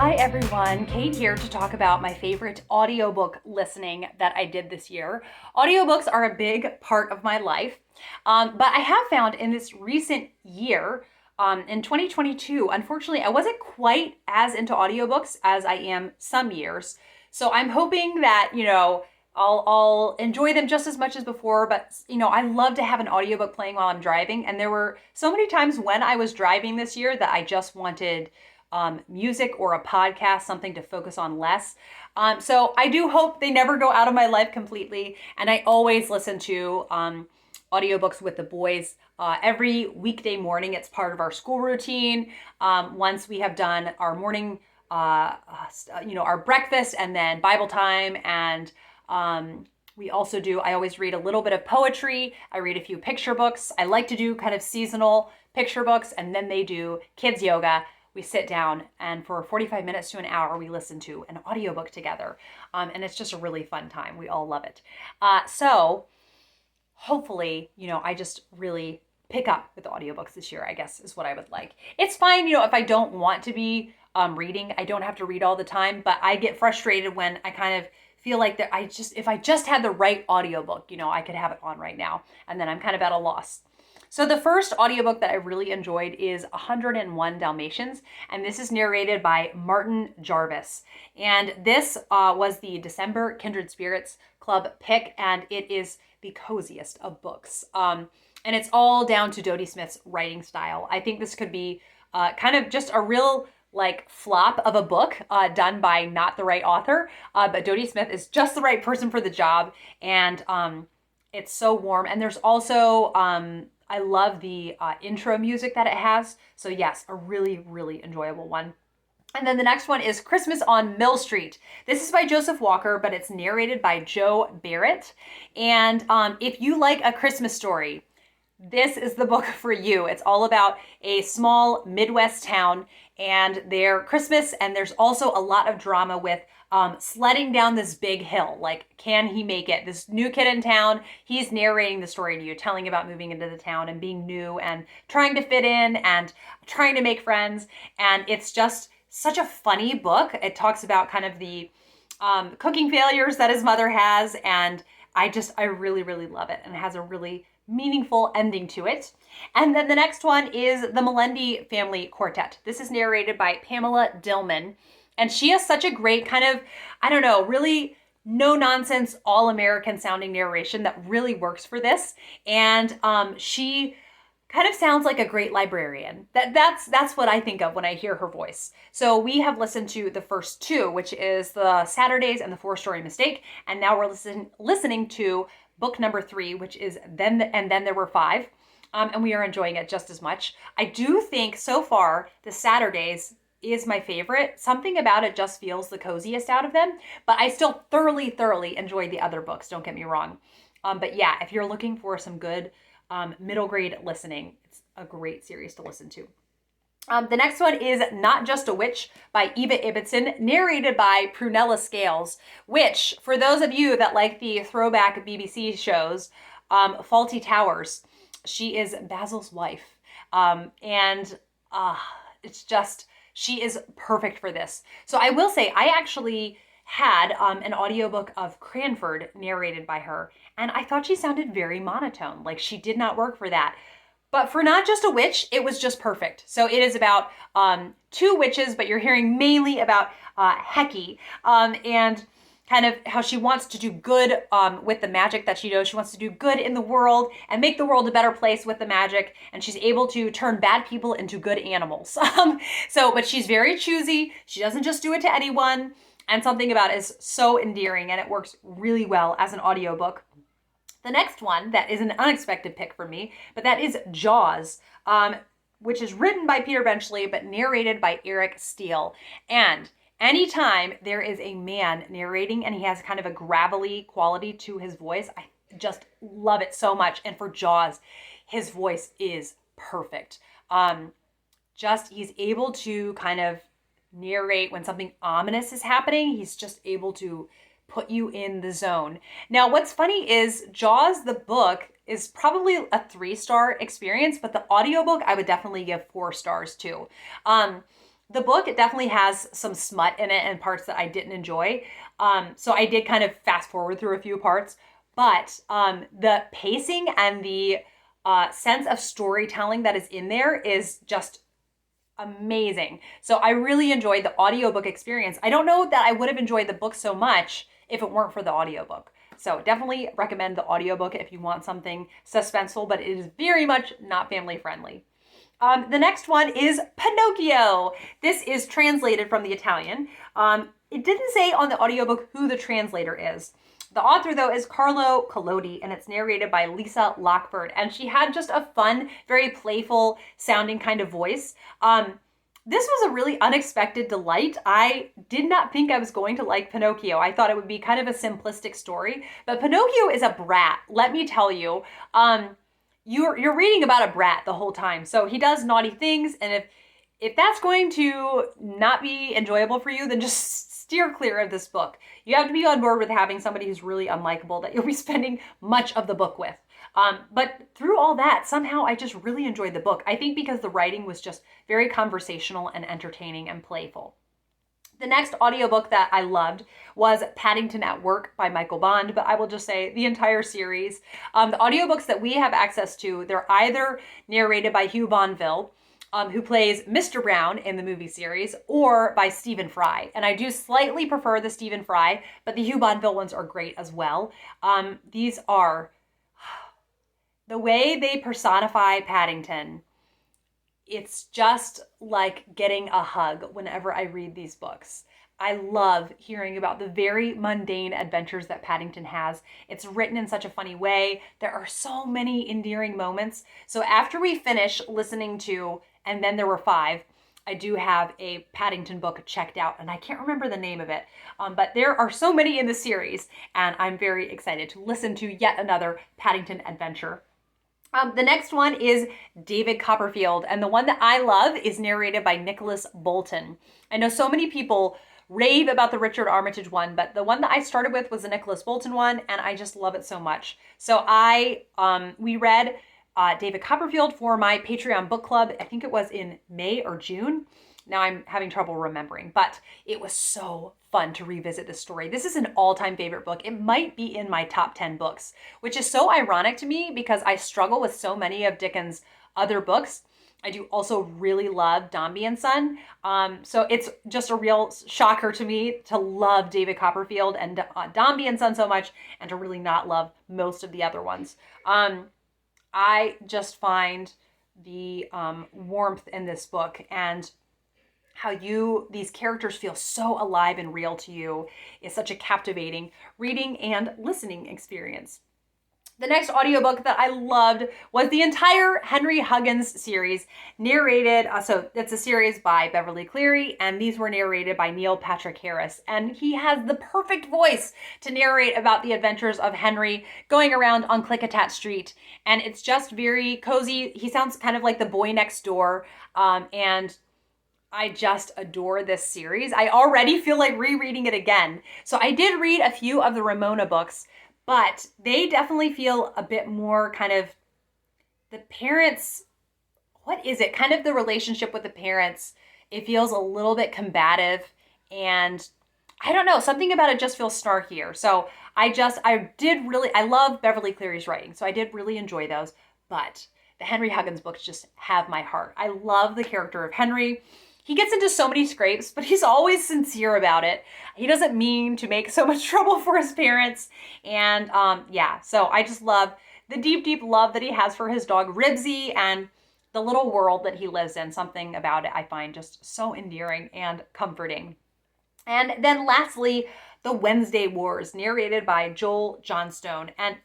Hi everyone, Kate here to talk about my favorite audiobook listening that I did this year. Audiobooks are a big part of my life, but I have found in this recent year, in 2022, unfortunately, I wasn't quite as into audiobooks as I am some years. So I'm hoping that, I'll enjoy them just as much as before, but I love to have an audiobook playing while I'm driving. And there were so many times when I was driving this year that I just wanted music or a podcast, something to focus on less. So I do hope they never go out of my life completely. And I always listen to audiobooks with the boys every weekday morning. It's part of our school routine. Once we have done our morning, our breakfast and then Bible time. And I always read a little bit of poetry. I read a few picture books. I like to do kind of seasonal picture books, and then they do kids yoga. We sit down and for 45 minutes to an hour, we listen to an audiobook together. And it's just a really fun time. We all love it. So hopefully, I just really pick up with audiobooks this year, I guess is what I would like. It's fine, if I don't want to be reading, I don't have to read all the time, but I get frustrated when I kind of feel like that if I just had the right audiobook, I could have it on right now. And then I'm kind of at a loss. So the first audiobook that I really enjoyed is 101 Dalmatians, and this is narrated by Martin Jarvis. And this was the December Kindred Spirits Club pick, and it is the coziest of books. And it's all down to Dodie Smith's writing style. I think this could be kind of just a real flop of a book done by not the right author, but Dodie Smith is just the right person for the job, and it's so warm. And there's also I love the intro music that it has. So yes, a really, really enjoyable one. And then the next one is Christmas on Mill Street. This is by Joseph Walker, but it's narrated by Joe Barrett. And if you like A Christmas Story, this is the book for you. It's all about a small Midwest town and their Christmas, and there's also a lot of drama with sledding down this big hill. Can he make it? This new kid in town, he's narrating the story to you, telling about moving into the town and being new and trying to fit in and trying to make friends. And it's just such a funny book. It talks about kind of the cooking failures that his mother has. And I really, really love it. And it has a really meaningful ending to it. And then the next one is the Melendy Family Quartet. This is narrated by Pamela Dilman. And she has such a great kind of, really no nonsense, all American sounding narration that really works for this. And she kind of sounds like a great librarian. That's what I think of when I hear her voice. So we have listened to the first two, which is the Saturdays and the 4-Story Mistake. And now we're listening to book number 3, which is Then There Were 5. And we are enjoying it just as much. I do think so far the Saturdays is my favorite. Something about it just feels the coziest out of them, but I still thoroughly enjoyed the other books, don't get me wrong. But yeah, if you're looking for some good middle grade listening, it's a great series to listen to. The next one is Not Just a Witch by Eva Ibbotson, narrated by Prunella Scales, which, for those of you that like the throwback BBC shows, Fawlty Towers, she is Basil's wife. She is perfect for this. So I will say, I actually had an audiobook of Cranford narrated by her, and I thought she sounded very monotone. She did not work for that. But for Not Just a Witch, it was just perfect. So it is about 2 witches, but you're hearing mainly about Heki and kind of how she wants to do good with the magic that she knows. She wants to do good in the world and make the world a better place with the magic. And she's able to turn bad people into good animals. But she's very choosy. She doesn't just do it to anyone. And something about it is so endearing, and it works really well as an audiobook. The next one that is an unexpected pick for me, but that is Jaws, which is written by Peter Benchley, but narrated by Erik Steele. And anytime there is a man narrating and he has kind of a gravelly quality to his voice, I just love it so much. And for Jaws, his voice is perfect. He's able to kind of narrate when something ominous is happening. He's just able to put you in the zone. Now, what's funny is Jaws, the book, is probably a 3-star experience, but the audiobook I would definitely give 4 stars to. The book, it definitely has some smut in it and parts that I didn't enjoy. So I did kind of fast forward through a few parts, but the pacing and the sense of storytelling that is in there is just amazing. So I really enjoyed the audiobook experience. I don't know that I would have enjoyed the book so much if it weren't for the audiobook. So definitely recommend the audiobook if you want something suspenseful, but it is very much not family friendly. The next one is Pinocchio. This is translated from the Italian. It didn't say on the audiobook who the translator is. The author, though, is Carlo Collodi, and it's narrated by Lesa Lockford. And she had just a fun, very playful sounding kind of voice. This was a really unexpected delight. I did not think I was going to like Pinocchio. I thought it would be kind of a simplistic story, but Pinocchio is a brat, let me tell you. You're reading about a brat the whole time. So he does naughty things, and if that's going to not be enjoyable for you, then just steer clear of this book. You have to be on board with having somebody who's really unlikable that you'll be spending much of the book with. But through all that, somehow I just really enjoyed the book. I think because the writing was just very conversational and entertaining and playful. The next audiobook that I loved was Paddington at Work by Michael Bond, but I will just say the entire series. The audiobooks that we have access to, they're either narrated by Hugh Bonneville, who plays Mr. Brown in the movie series, or by Stephen Fry. And I do slightly prefer the Stephen Fry, but the Hugh Bonneville ones are great as well. These are, the way they personify Paddington, it's just like getting a hug whenever I read these books. I love hearing about the very mundane adventures that Paddington has. It's written in such a funny way. There are so many endearing moments. So after we finish listening to And Then There Were Five, I do have a Paddington book checked out, and I can't remember the name of it. But there are so many in the series, and I'm very excited to listen to yet another Paddington adventure. The next one is David Copperfield, and the one that I love is narrated by Nicholas Boulton. I know so many people rave about the Richard Armitage one, but the one that I started with was the Nicholas Boulton one, and I just love it so much. So we read David Copperfield for my Patreon book club. I think it was in May or June. Now I'm having trouble remembering, but it was so fun to revisit this story. This is an all-time favorite book. It might be in my top 10 books, which is so ironic to me because I struggle with so many of Dickens' other books. I do also really love Dombey and Son. So it's just a real shocker to me to love David Copperfield and Dombey and Son so much and to really not love most of the other ones. I just find the warmth in this book and how these characters feel so alive and real to you is such a captivating reading and listening experience. The next audiobook that I loved was the entire Henry Huggins series, narrated, so it's a series by Beverly Cleary, and these were narrated by Neil Patrick Harris. And he has the perfect voice to narrate about the adventures of Henry going around on Klickitat Street. And it's just very cozy. He sounds kind of like the boy next door, and I just adore this series. I already feel like rereading it again. So I did read a few of the Ramona books, but they definitely feel a bit more kind of the parents, what is it? Kind of the relationship with the parents. It feels a little bit combative, and I don't know, something about it just feels snarkier. So I love Beverly Cleary's writing, so I did really enjoy those, but the Henry Huggins books just have my heart. I love the character of Henry. He gets into so many scrapes, but he's always sincere about it. He doesn't mean to make so much trouble for his parents. And so I just love the deep, deep love that he has for his dog Ribsy and the little world that he lives in. Something about it I find just so endearing and comforting. And then lastly, The Wednesday Wars, narrated by Joel Johnstone. And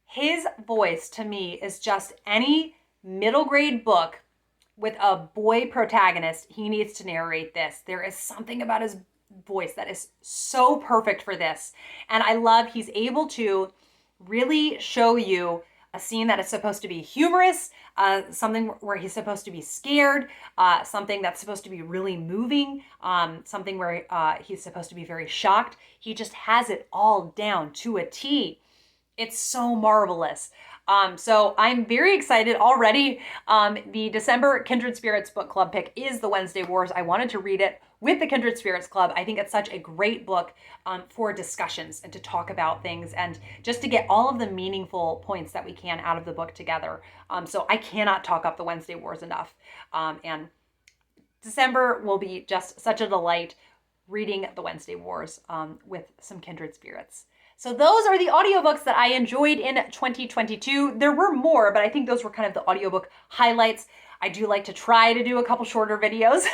his voice to me is just any middle grade book with a boy protagonist. He needs to narrate this. There is something about his voice that is so perfect for this. And I love he's able to really show you a scene that is supposed to be humorous, something where he's supposed to be scared, something that's supposed to be really moving, something where he's supposed to be very shocked. He just has it all down to a T. It's so marvelous. So I'm very excited already. The December Kindred Spirits book club pick is The Wednesday Wars. I wanted to read it with the Kindred Spirits Club. I think it's such a great book for discussions and to talk about things and just to get all of the meaningful points that we can out of the book together. So I cannot talk up The Wednesday Wars enough. And December will be just such a delight reading The Wednesday Wars with some kindred spirits. So those are the audiobooks that I enjoyed in 2022. There were more, but I think those were kind of the audiobook highlights. I do like to try to do a couple shorter videos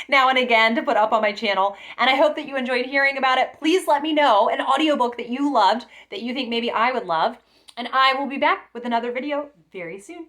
now and again to put up on my channel. And I hope that you enjoyed hearing about it. Please let me know an audiobook that you loved, that you think maybe I would love. And I will be back with another video very soon.